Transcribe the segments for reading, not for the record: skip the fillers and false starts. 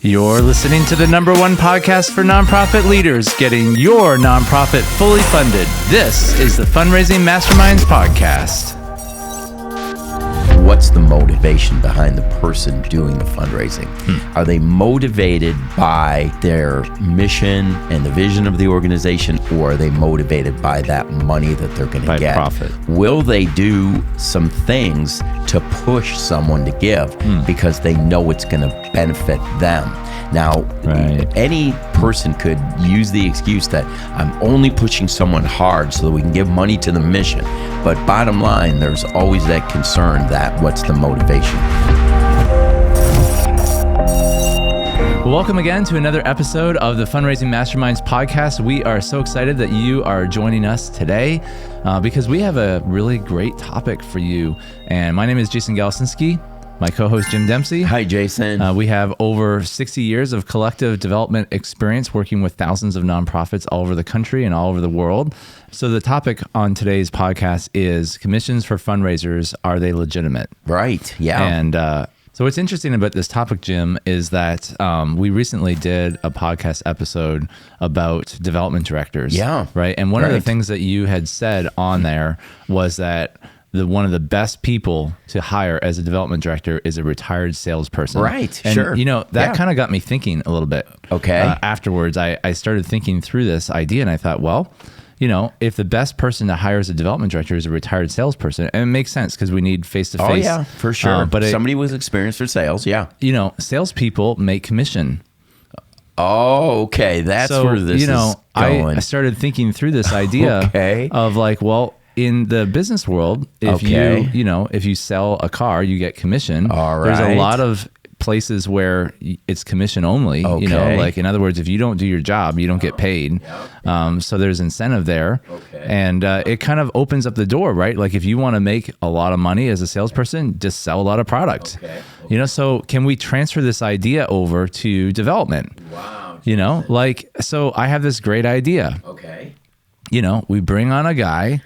You're listening to the #1 podcast for nonprofit leaders, getting your nonprofit fully funded. This is the Fundraising Masterminds Podcast. What's the motivation behind the person doing the fundraising? Are they motivated by their mission and the vision of the organization, or are they motivated by that money that they're going to get? Profit. Will they do some things to push someone to give because they know it's going to benefit them? Now, any person could use the excuse that I'm only pushing someone hard so that we can give money to the mission. But bottom line, there's always that concern that what's the motivation? Well, welcome again to another episode of the Fundraising Masterminds Podcast. We are so excited that you are joining us today because we have a really great topic for you. And my name is Jason Galasinski. My co-host, Jim Dempsey. Hi, Jason. We have over 60 years of collective development experience working with thousands of nonprofits all over the country and all over the world. So the topic on today's podcast is commissions for fundraisers. Are they legitimate? Right, yeah. And so what's interesting about this topic, Jim, is that we recently did a podcast episode about development directors. Yeah. Right? And one of the things that you had said on there was that one of the best people to hire as a development director is a retired salesperson. Right, and, sure. You know, that kind of got me thinking a little bit. Okay. Afterwards, I started thinking through this idea and I thought, well, you know, if the best person to hire as a development director is a retired salesperson, and it makes sense because we need face-to-face. Oh, yeah, for sure. But somebody with experience for sales, yeah. You know, salespeople make commission. Oh, okay. That's where this is going. I started thinking through this idea of like, well, in the business world, if you sell a car, you get commission. All right. There's a lot of places where it's commission only. Okay. You know, like in other words, if you don't do your job, you don't get paid. So there's incentive there, and it kind of opens up the door, right? Like if you want to make a lot of money as a salesperson, just sell a lot of product. You know, so can we transfer this idea over to development? Wow. You know, like so I have this great idea. You know, we bring on a guy.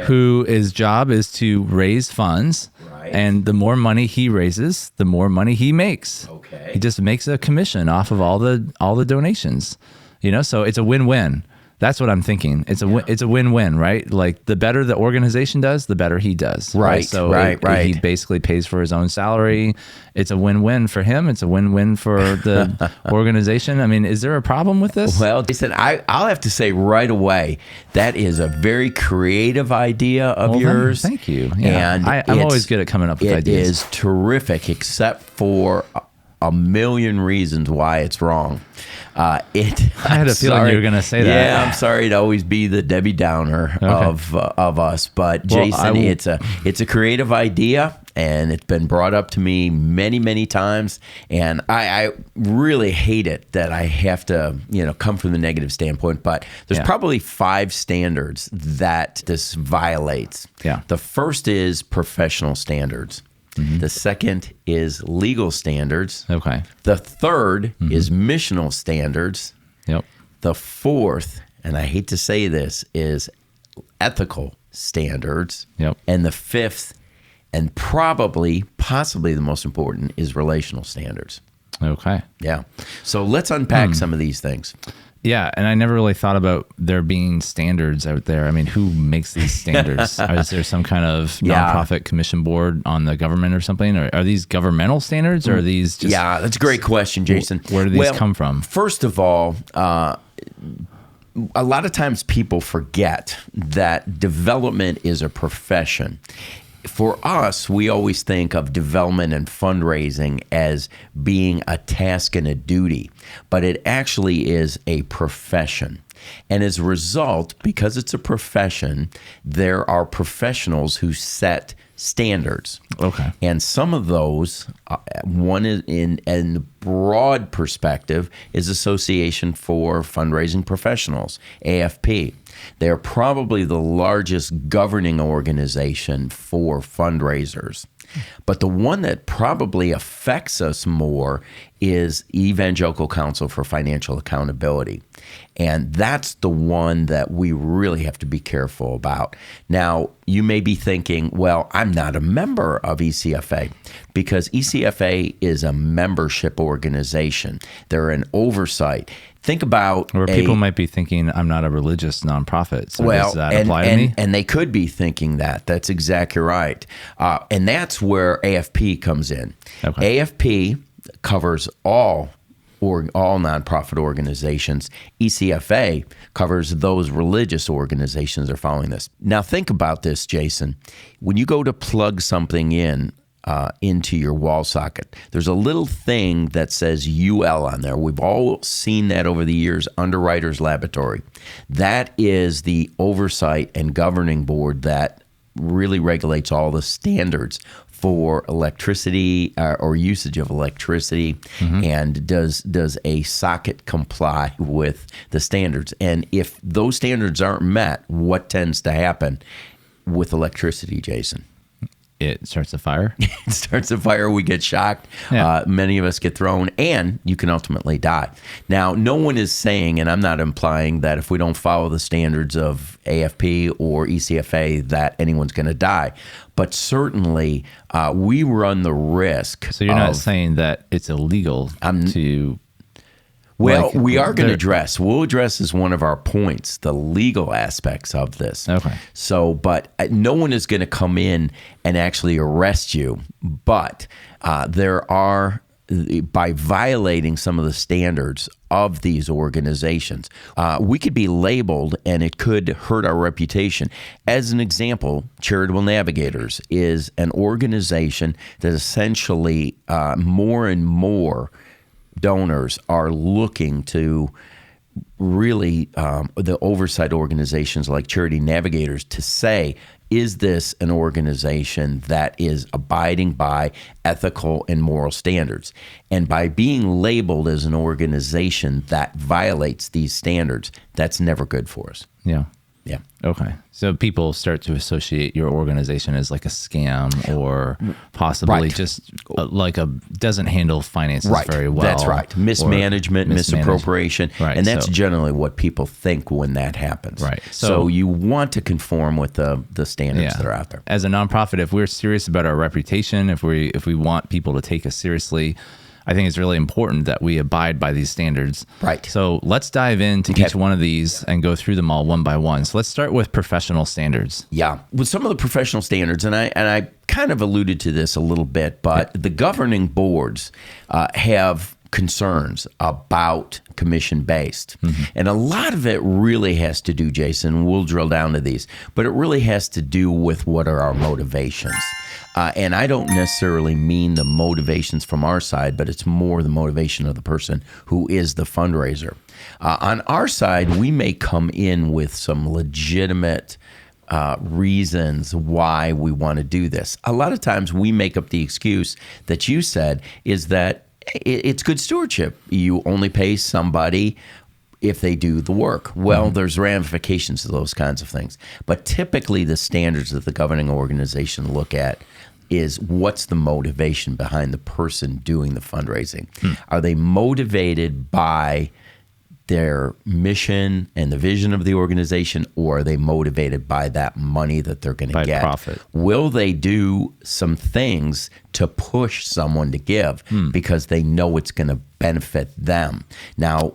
Who his job is to raise funds, and the more money he raises, the more money he makes. He just makes a commission off of all the donations, you know. So it's a win-win. That's what I'm thinking. It's a win-win, right? Like the better the organization does, the better he does. Right. So he basically pays for his own salary. It's a win-win for him. It's a win-win for the organization. I mean, is there a problem with this? Well, Jason, I'll have to say right away, that is a very creative idea of yours. Thank you. Yeah. And I'm always good at coming up with ideas. It is terrific, except for a million reasons why it's wrong. I had a feeling you were going to say that. Yeah, I'm sorry to always be the Debbie Downer of us, but Jason, it's a creative idea, and it's been brought up to me many times, and I really hate it that I have to come from the negative standpoint. But there's probably 5 standards that this violates. Yeah. The first is professional standards. The second is legal standards. The third is missional standards. The fourth, and I hate to say this, is ethical standards. And the fifth, and possibly the most important, is relational standards. Yeah. So let's unpack some of these things. Yeah, and I never really thought about there being standards out there. I mean, who makes these standards? Is there some kind of nonprofit commission board on the government or something? Or are these governmental standards, or are these just... Yeah, that's a great question, Jason. Where do these come from? First of all, a lot of times people forget that development is a profession. For us, we always think of development and fundraising as being a task and a duty, but it actually is a profession. And as a result, because it's a profession, there are professionals who set standards. And some of those, one is in broad perspective, is Association for Fundraising Professionals, AFP. They are probably the largest governing organization for fundraisers. But the one that probably affects us more is Evangelical Council for Financial Accountability. And that's the one that we really have to be careful about. Now, you may be thinking, well, I'm not a member of ECFA. because ECFA is a membership organization. They're an oversight. Think about where people might be thinking, I'm not a religious nonprofit. So does that apply to me? And they could be thinking that. That's exactly right. And that's where AFP comes in. Okay. AFP covers all nonprofit organizations. ECFA covers those religious organizations that are following this. Now think about this, Jason. When you go to plug something into your wall socket, there's a little thing that says UL on there. We've all seen that over the years, Underwriters Laboratory. That is the oversight and governing board that really regulates all the standards for electricity or usage of electricity, and does a socket comply with the standards. And if those standards aren't met, what tends to happen with electricity, Jason? It starts a fire. It starts a fire. We get shocked. Yeah. Many of us get thrown, and you can ultimately die. Now, no one is saying, and I'm not implying that if we don't follow the standards of AFP or ECFA that anyone's going to die. But certainly, we run the risk. So you're not saying that it's illegal to... Well, we are going to address. We'll address as one of our points the legal aspects of this. Okay. So, but no one is going to come in and actually arrest you. But there are, by violating some of the standards of these organizations, we could be labeled, and it could hurt our reputation. As an example, Charitable Navigators is an organization that essentially more and more donors are looking to really the oversight organizations like Charity Navigators to say, is this an organization that is abiding by ethical and moral standards? And by being labeled as an organization that violates these standards, that's never good for us. Yeah. Yeah. Okay. So people start to associate your organization as like a scam, or possibly just doesn't handle finances very well. That's right. Mismanagement, misappropriation. Right. And that's generally what people think when that happens. Right. So you want to conform with the standards that are out there. As a nonprofit, if we're serious about our reputation, if we want people to take us seriously, I think it's really important that we abide by these standards. Right. So let's dive into each one of these and go through them all one by one. So let's start with professional standards. Yeah. With some of the professional standards, and I kind of alluded to this a little bit, but the governing boards have concerns about commission-based. And a lot of it really has to do, Jason, we'll drill down to these, but it really has to do with what are our motivations. And I don't necessarily mean the motivations from our side, but it's more the motivation of the person who is the fundraiser. On our side, we may come in with some legitimate reasons why we want to do this. A lot of times we make up the excuse that you said is that it's good stewardship. You only pay somebody if they do the work. Well, there's ramifications to those kinds of things. But typically the standards that the governing organization look at is what's the motivation behind the person doing the fundraising. Are they motivated by their mission and the vision of the organization, or are they motivated by that money that they're going to get? Profit. Will they do some things to push someone to give because they know it's going to benefit them? Now,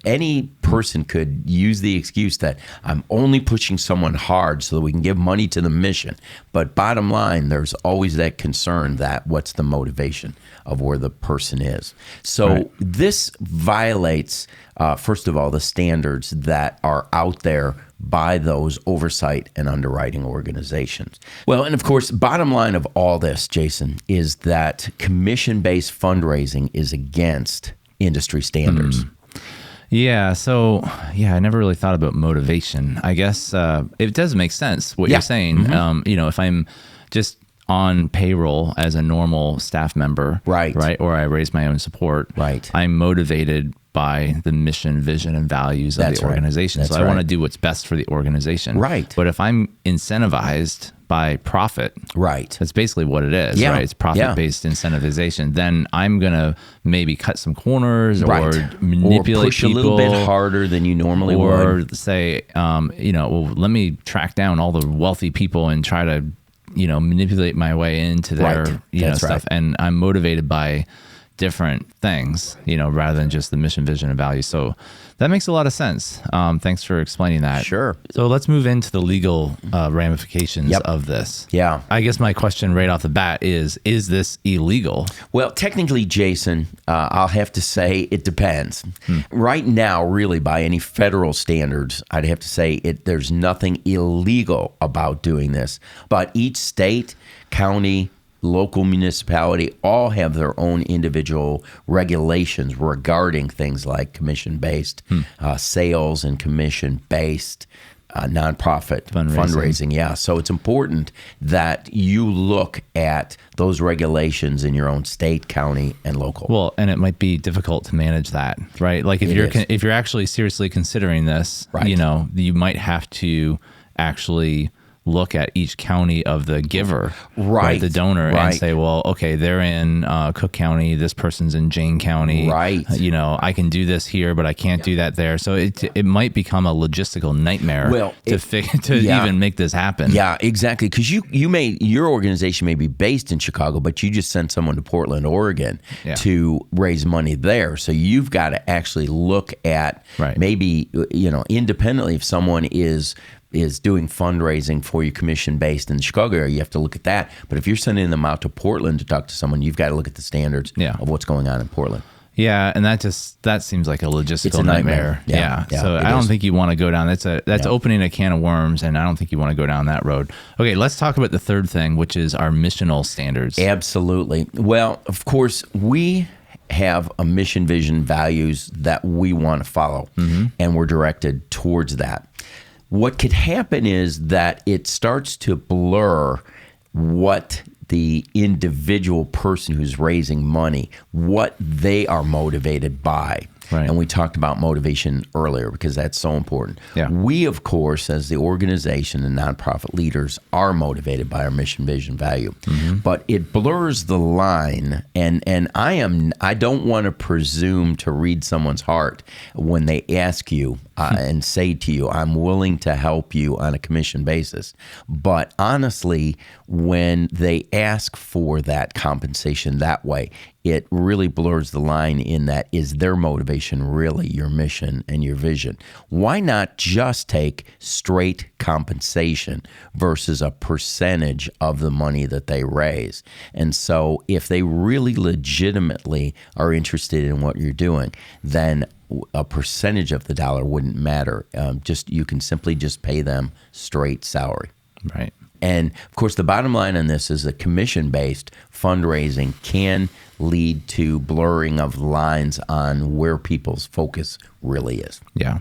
any person could use the excuse that I'm only pushing someone hard so that we can give money to the mission. But bottom line, there's always that concern that what's the motivation of where the person is. So this violates, first of all, the standards that are out there by those oversight and underwriting organizations. Well, and of course, bottom line of all this, Jason, is that commission-based fundraising is against industry standards. Yeah. So, I never really thought about motivation. I guess it does make sense what you're saying. If I'm just on payroll as a normal staff member, right, or I raise my own support, I'm motivated by the mission, vision, and values of the organization. So I want to do what's best for the organization. Right. But if I'm incentivized by profit, that's basically what it is, right? It's profit-based incentivization. Then I'm going to maybe cut some corners or manipulate or push people a little bit harder than you normally would. Or say, well, let me track down all the wealthy people and try to manipulate my way into their, That's stuff. right. And I'm motivated by different things, rather than just the mission, vision, and value. So that makes a lot of sense. Thanks for explaining that. Sure. So let's move into the legal ramifications of this. Yeah. I guess my question right off the bat is this illegal? Well, technically, Jason, I'll have to say it depends. Right now, really, by any federal standards, I'd have to say there's nothing illegal about doing this. But each state, county, local municipality all have their own individual regulations regarding things like commission-based sales and commission-based nonprofit fundraising. Yeah. So it's important that you look at those regulations in your own state, county, and local. Well, and it might be difficult to manage that, right? Like if you're actually seriously considering this, you might have to actually look at each county of the giver, right, the donor, and say, well, okay, they're in Cook County, this person's in Jane County, right? I can do this here, but I can't do that there. So it might become a logistical nightmare to even make this happen. Yeah, exactly. Because your organization may be based in Chicago, but you just sent someone to Portland, Oregon to raise money there. So you've got to actually look at maybe independently if someone is doing fundraising for you commission-based in the Chicago area, you have to look at that. But if you're sending them out to Portland to talk to someone, you've got to look at the standards of what's going on in Portland. Yeah, and that seems like a logistical nightmare. Yeah. So I don't think you want to go down. That's opening a can of worms, and I don't think you want to go down that road. Okay, let's talk about the third thing, which is our missional standards. Absolutely. Well, of course, we have a mission, vision, values that we want to follow, and we're directed towards that. What could happen is that it starts to blur what the individual person who's raising money, what they are motivated by. Right. And we talked about motivation earlier because that's so important. Yeah. We, of course, as the organization and nonprofit leaders, are motivated by our mission, vision, value. But it blurs the line, and I don't want to presume to read someone's heart when they ask you and say to you, I'm willing to help you on a commission basis. But honestly, when they ask for that compensation that way, it really blurs the line in that, is their motivation really your mission and your vision? Why not just take straight compensation versus a percentage of the money that they raise? And so if they really legitimately are interested in what you're doing, then a percentage of the dollar wouldn't matter. You can simply just pay them straight salary. Right. And of course, the bottom line on this is that commission-based fundraising can lead to blurring of lines on where people's focus really is. Yeah.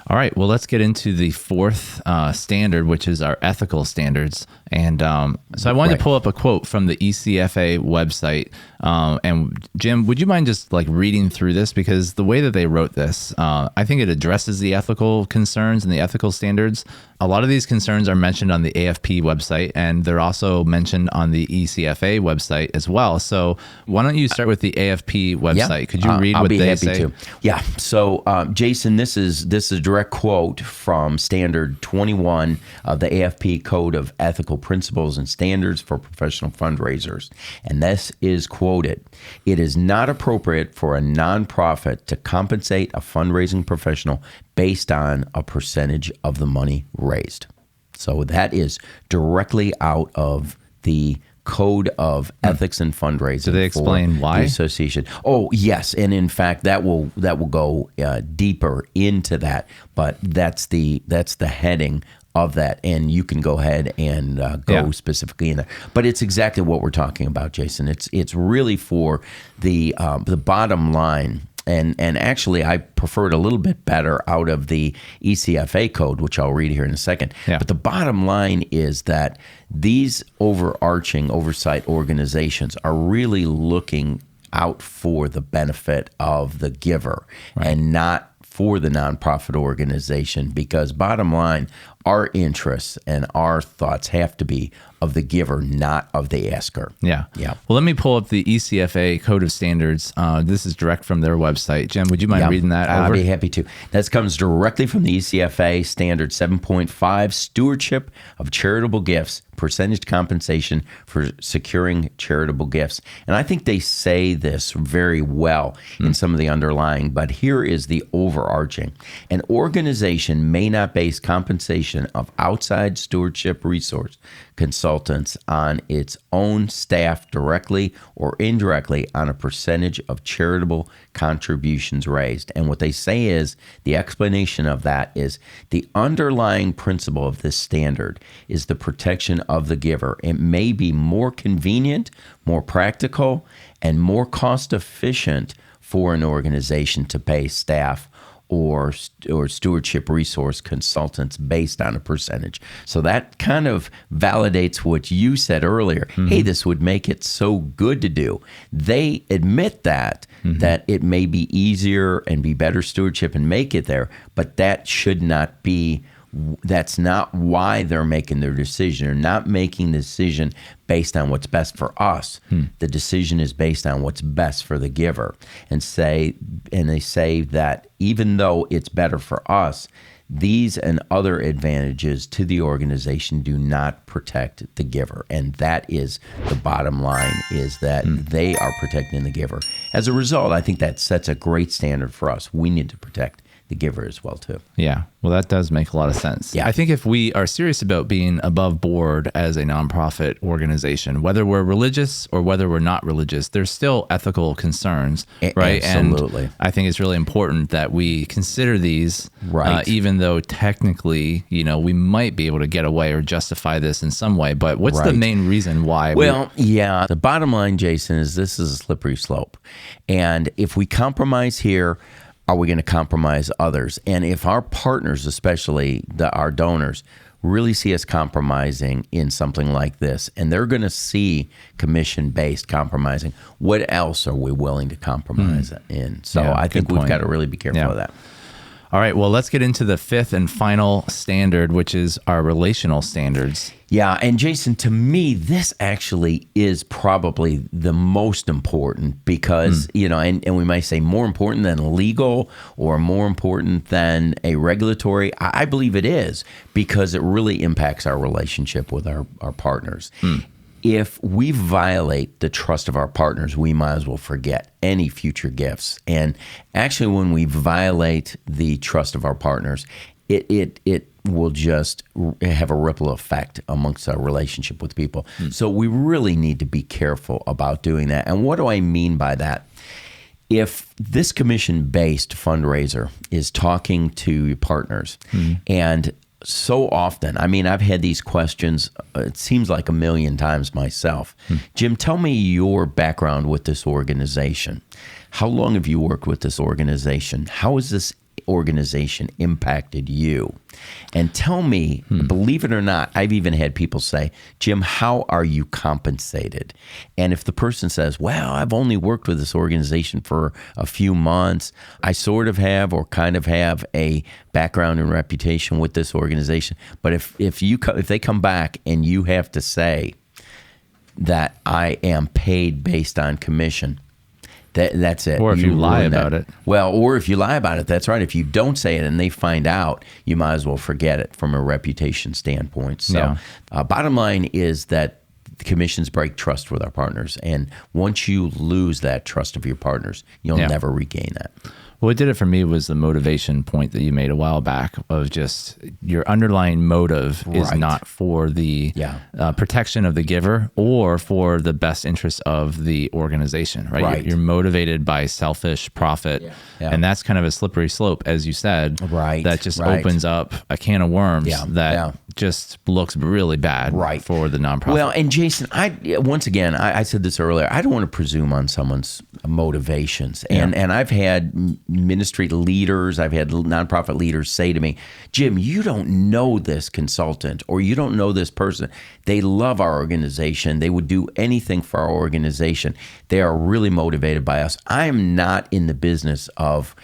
All right. Well, let's get into the fourth standard, which is our ethical standards. And so I wanted to pull up a quote from the ECFA website. And Jim, would you mind just reading through this? Because the way that they wrote this, I think it addresses the ethical concerns and the ethical standards. A lot of these concerns are mentioned on the AFP website, and they're also mentioned on the ECFA website as well. So why don't you start with the AFP website? Yeah. Could you read what they say? I'll be happy to. Yeah. So, Jason, this is a direct quote from Standard 21 of the AFP Code of Ethical Principles and Standards for Professional Fundraisers. And this is quoted: "It is not appropriate for a nonprofit to compensate a fundraising professional based on a percentage of the money raised." So that is directly out of the Code of Ethics and Fundraising. Do they explain why? The association. Oh, yes, and in fact, that will go deeper into that. But that's the heading of that, and you can go ahead and go specifically in there. But it's exactly what we're talking about, Jason. It's really for the bottom line. And actually, I prefer it a little bit better out of the ECFA code, which I'll read here in a second. Yeah. But the bottom line is that these overarching oversight organizations are really looking out for the benefit of the giver and not for the nonprofit organization, because bottom line, our interests and our thoughts have to be of the giver, not of the asker. Yeah. Well, let me pull up the ECFA Code of Standards. This is direct from their website. Jim, would you mind reading that over? I'd be happy to. That comes directly from the ECFA Standard 7.5, Stewardship of Charitable Gifts, percentage compensation for securing charitable gifts. And I think they say this very well in some of the underlying, but here is the overarching. An organization may not base compensation of outside stewardship resource consultants on its own staff directly or indirectly on a percentage of charitable contributions raised. And what they say is, the explanation of that is the underlying principle of this standard is the protection of the giver. It may be more convenient, more practical, and more cost efficient for an organization to pay staff or stewardship resource consultants based on a percentage. So that kind of validates what you said earlier. Hey, this would make it so good to do. They admit that it may be easier and be better stewardship and make it there, but that should not be. That's not why they're making their decision. They're not making the decision based on what's best for us. The decision is based on what's best for the giver. And they say that even though it's better for us, these and other advantages to the organization do not protect the giver. And that is the bottom line, is that they are protecting the giver. As a result, I think that sets a great standard for us. We need to protect the giver as well too. Yeah, well, that does make a lot of sense. Yeah. I think if we are serious about being above board as a nonprofit organization, whether we're religious or whether we're not religious, there's still ethical concerns, right? Absolutely. And I think it's really important that we consider these, right? Even though technically, we might be able to get away or justify this in some way. But what's the main reason why? Yeah, the bottom line, Jason, is this is a slippery slope. And if we compromise here, are we going to compromise others? And if our partners, especially our donors, really see us compromising in something like this, and they're going to see commission-based compromising, what else are we willing to compromise in? So I think we've got to really be careful of that. All right, well, let's get into the fifth and final standard, which is our relational standards. Yeah, and Jason, to me, this actually is probably the most important because, and we might say more important than legal or more important than a regulatory. I believe it is because it really impacts our relationship with our partners. If we violate the trust of our partners, we might as well forget any future gifts. And actually, when we violate the trust of our partners, it will just have a ripple effect amongst our relationship with people. So we really need to be careful about doing that. And what do I mean by that? If this commission-based fundraiser is talking to your partners and so often, I've had these questions, it seems like a million times myself. Jim, tell me your background with this organization. How long have you worked with this organization? How has this organization impacted you? And tell me, believe it or not, I've even had people say, Jim, how are you compensated? And if the person says, well, I've only worked with this organization for a few months, I sort of have or kind of have a background and reputation with this organization. But if they come back and you have to say that I am paid based on commission, that's it. Or if you lie about it. Well, or if you lie about it, that's right. If you don't say it and they find out, you might as well forget it from a reputation standpoint. So bottom line is that the commissions break trust with our partners. And once you lose that trust of your partners, you'll never regain that. What did it for me was the motivation point that you made a while back of just your underlying motive is not for the protection of the giver or for the best interest of the organization, right? You're motivated by selfish profit. And that's kind of a slippery slope, as you said, that just opens up a can of worms that just looks really bad for the nonprofit. Well, and Jason, I said this earlier, I don't want to presume on someone's motivations. And I've had ministry leaders, I've had nonprofit leaders say to me, Jim, you don't know this consultant or you don't know this person. They love our organization. They would do anything for our organization. They are really motivated by us. I am not in the business of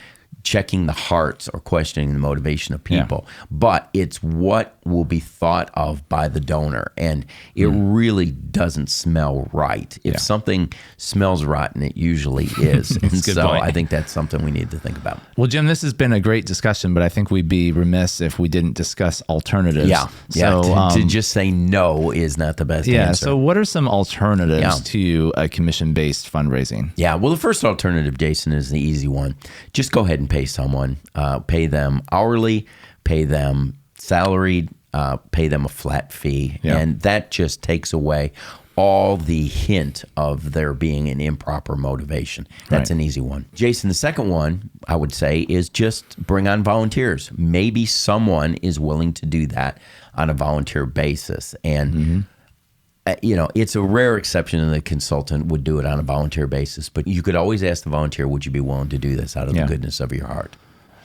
checking the hearts or questioning the motivation of people, but it's what will be thought of by the donor. And it really doesn't smell right. If something smells rotten, it usually is. And so I think that's something we need to think about. Well, Jim, this has been a great discussion, but I think we'd be remiss if we didn't discuss alternatives. So, to just say no is not the best answer. So what are some alternatives to a commission-based fundraising? Yeah, well, the first alternative, Jason, is the easy one. Just go ahead and pay someone. Pay them hourly, pay them salaried, pay them a flat fee. And that just takes away all the hint of there being an improper motivation. That's an easy one. Jason, the second one, I would say, is just bring on volunteers. Maybe someone is willing to do that on a volunteer basis. And it's a rare exception that the consultant would do it on a volunteer basis, but you could always ask the volunteer, would you be willing to do this out of the goodness of your heart?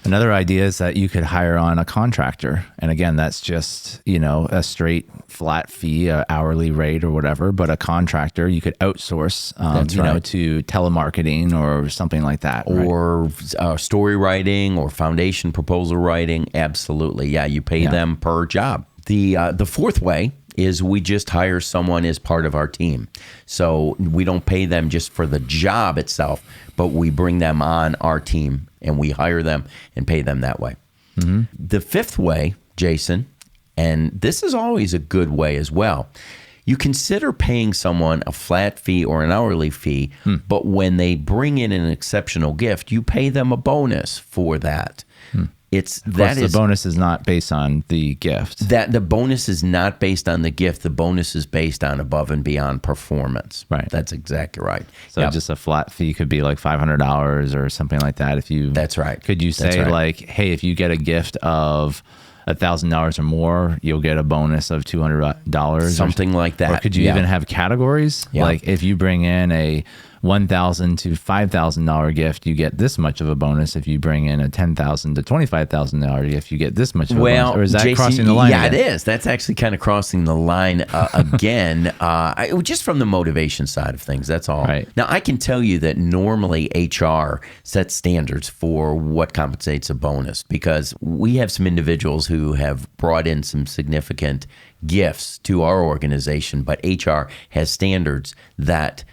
Another idea is that you could hire on a contractor. And again, that's just, a straight flat fee, hourly rate or whatever, but a contractor you could outsource, to telemarketing or something like that. Or story writing or foundation proposal writing. Absolutely. Yeah, you pay them per job. The fourth way is we just hire someone as part of our team. So we don't pay them just for the job itself, but we bring them on our team and we hire them and pay them that way. The fifth way, Jason, and this is always a good way as well, you consider paying someone a flat fee or an hourly fee, but when they bring in an exceptional gift, you pay them a bonus for that. The bonus is not based on the gift. That the bonus is not based on the gift. The bonus is based on above and beyond performance. Right. That's exactly right. So just a flat fee could be like $500 or something like that. That's right. Could you say like, hey, if you get a gift of $1,000 or more, you'll get a bonus of $200, something like that. Or could you even have categories? Like if you bring in a $1,000 to $5,000 gift, you get this much of a bonus. If you bring in a $10,000 to $25,000 gift, you get this much of a bonus. Or is that Jason, crossing the line? Yeah, again? It is. That's actually kind of crossing the line again. Just from the motivation side of things, that's all. Right. Now, I can tell you that normally HR sets standards for what compensates a bonus because we have some individuals who have brought in some significant gifts to our organization, but HR has standards that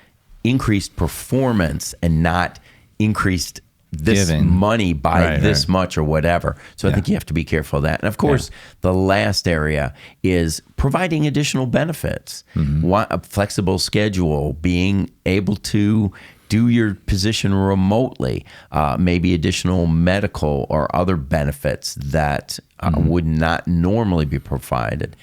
increased performance and not increased this money by this much or whatever. So I think you have to be careful of that. And of course, the last area is providing additional benefits, a flexible schedule, being able to do your position remotely, maybe additional medical or other benefits that would not normally be provided.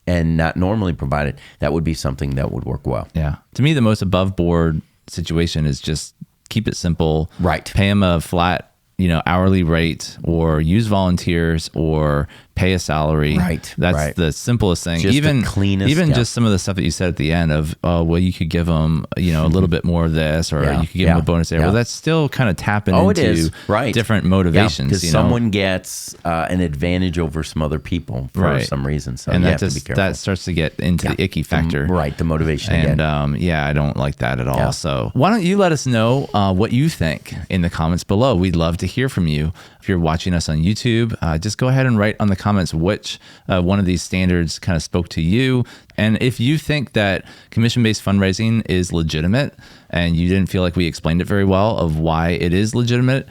And not normally provided, that would be something that would work well. Yeah. To me, the most above board situation is just keep it simple. Right. Pay them a flat, hourly rate or use volunteers or pay a salary. Right. That's the simplest thing. Just the cleanest. Just some of the stuff that you said at the end of, you could give them, a little bit more of this, or you could give them a bonus there. Well, that's still kind of tapping into different motivations. Because someone gets an advantage over some other people for some reason. So and you have to be careful. That starts to get into the icky factor. The motivation and, again. I don't like that at all. So why don't you let us know what you think in the comments below? We'd love to hear from you. If you're watching us on YouTube, just go ahead and write on the comments which one of these standards kind of spoke to you. And if you think that commission-based fundraising is legitimate and you didn't feel like we explained it very well of why it is legitimate,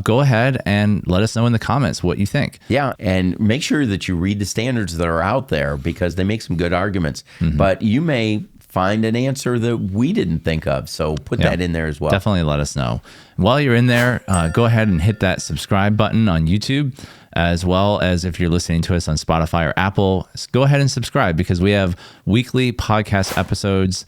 go ahead and let us know in the comments what you think. Yeah, and make sure that you read the standards that are out there because they make some good arguments. But you may find an answer that we didn't think of. So put that in there as well. Definitely let us know. While you're in there, go ahead and hit that subscribe button on YouTube, as well as if you're listening to us on Spotify or Apple, go ahead and subscribe because we have weekly podcast episodes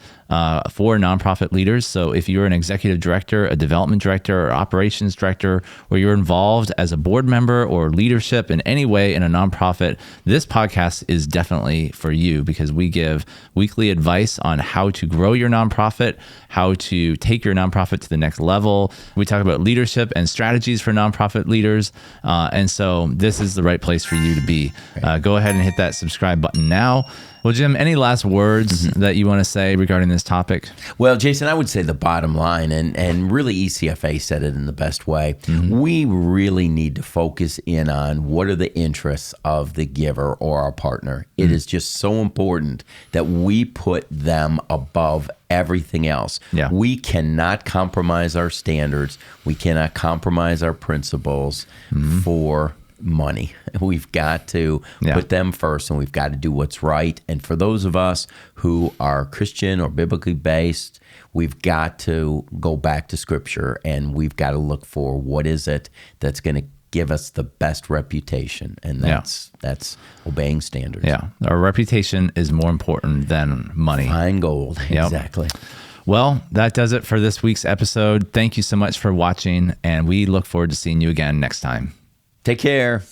for nonprofit leaders. So if you're an executive director, a development director, or operations director, or you're involved as a board member or leadership in any way in a nonprofit, this podcast is definitely for you because we give weekly advice on how to grow your nonprofit, how to take your nonprofit to the next level. We talk about leadership and strategies for nonprofit leaders. And so this is the right place for you to be. Go ahead and hit that subscribe button now. Well, Jim, any last words that you want to say regarding this topic? Well, Jason, I would say the bottom line, and really ECFA said it in the best way, we really need to focus in on what are the interests of the giver or our partner. It is just so important that we put them above everything else. Yeah. We cannot compromise our standards. We cannot compromise our principles for money. We've got to put them first, and we've got to do what's right. And for those of us who are Christian or biblically based, we've got to go back to Scripture, and we've got to look for what is it that's going to give us the best reputation, and that's obeying standards. Yeah, our reputation is more important than money. Fine gold, exactly. Well, that does it for this week's episode. Thank you so much for watching, and we look forward to seeing you again next time. Take care.